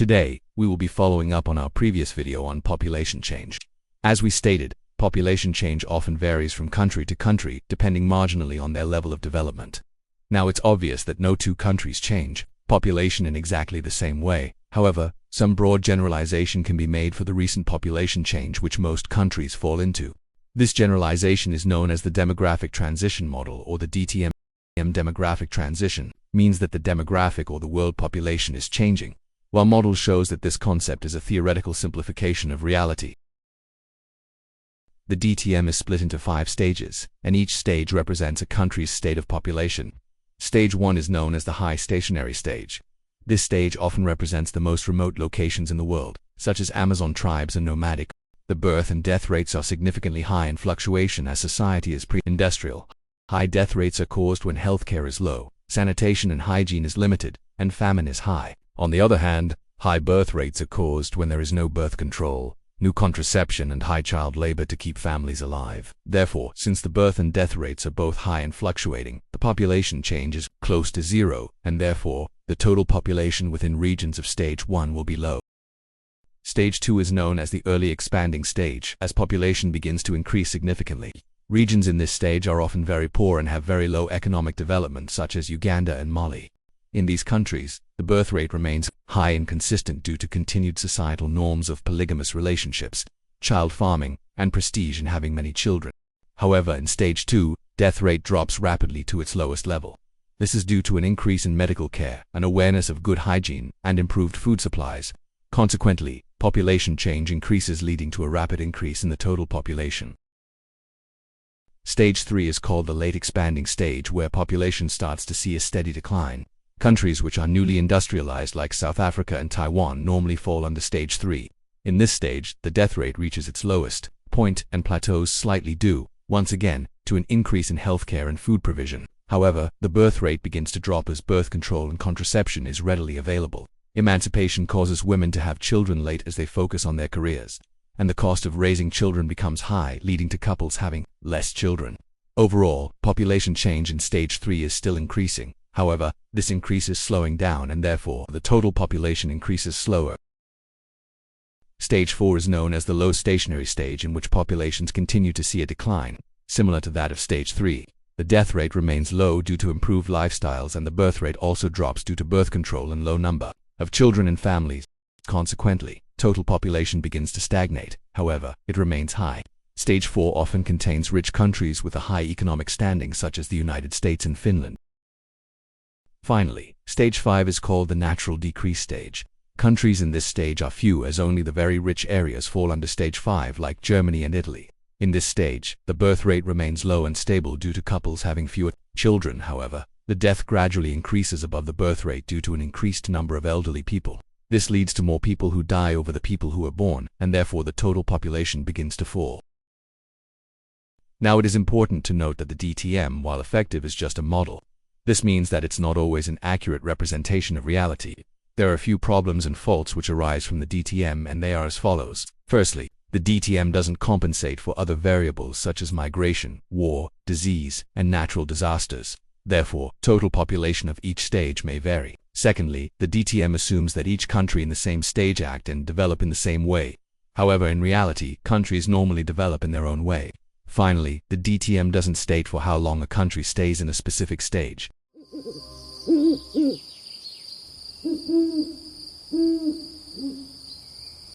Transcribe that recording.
Today, we will be following up on our previous video on population change. As we stated, population change often varies from country to country, depending marginally on their level of development. Now, it's obvious that no two countries change population in exactly the same way. However, some broad generalization can be made for the recent population change which most countries fall into. This generalization is known as the demographic transition model, or the DTM. Demographic transition means that the demographic or the world population is changing, while model shows that this concept is a theoretical simplification of reality. The DTM is split into 5 stages, and each stage represents a country's state of population. Stage 1 is known as the high stationary stage. This stage often represents the most remote locations in the world, such as Amazon tribes and nomadic. The birth and death rates are significantly high in fluctuation as society is pre-industrial. High death rates are caused when healthcare is low, sanitation and hygiene is limited, and famine is high. On the other hand, high birth rates are caused when there is no birth control, new contraception and high child labor to keep families alive. Therefore, since the birth and death rates are both high and fluctuating, the population change is close to zero, and therefore, the total population within regions of stage 1 will be low. Stage 2 is known as the early expanding stage, as population begins to increase significantly. Regions in this stage are often very poor and have very low economic development, such as Uganda and Mali. In these countries, the birth rate remains high and consistent due to continued societal norms of polygamous relationships, child farming, and prestige in having many children. However, in stage 2, death rate drops rapidly to its lowest level. This is due to an increase in medical care, an awareness of good hygiene, and improved food supplies. Consequently, population change increases, leading to a rapid increase in the total population. Stage 3 is called the late expanding stage, where population starts to see a steady decline. Countries which are newly industrialized like South Africa and Taiwan normally fall under stage 3. In this stage, the death rate reaches its lowest point and plateaus slightly due, once again, to an increase in healthcare and food provision. However, the birth rate begins to drop as birth control and contraception is readily available. Emancipation causes women to have children late as they focus on their careers, and the cost of raising children becomes high, leading to couples having less children. Overall, population change in stage 3 is still increasing. However, this increase is slowing down, and therefore, the total population increases slower. Stage 4 is known as the low stationary stage, in which populations continue to see a decline. Similar to that of stage 3, the death rate remains low due to improved lifestyles, and the birth rate also drops due to birth control and low number of children in families. Consequently, total population begins to stagnate. However, it remains high. Stage 4 often contains rich countries with a high economic standing, such as the United States and Finland. Finally, stage 5 is called the natural decrease stage. Countries in this stage are few, as only the very rich areas fall under stage 5, like Germany and Italy. In this stage, the birth rate remains low and stable due to couples having fewer children. However, the death gradually increases above the birth rate due to an increased number of elderly people. This leads to more people who die over the people who are born, and therefore the total population begins to fall. Now, it is important to note that the DTM, while effective, is just a model. This means that it's not always an accurate representation of reality. There are a few problems and faults which arise from the DTM, and they are as follows. Firstly, the DTM doesn't compensate for other variables such as migration, war, disease, and natural disasters. Therefore, total population of each stage may vary. Secondly, the DTM assumes that each country in the same stage act and develop in the same way. However, in reality, countries normally develop in their own way. Finally, the DTM doesn't state for how long a country stays in a specific stage.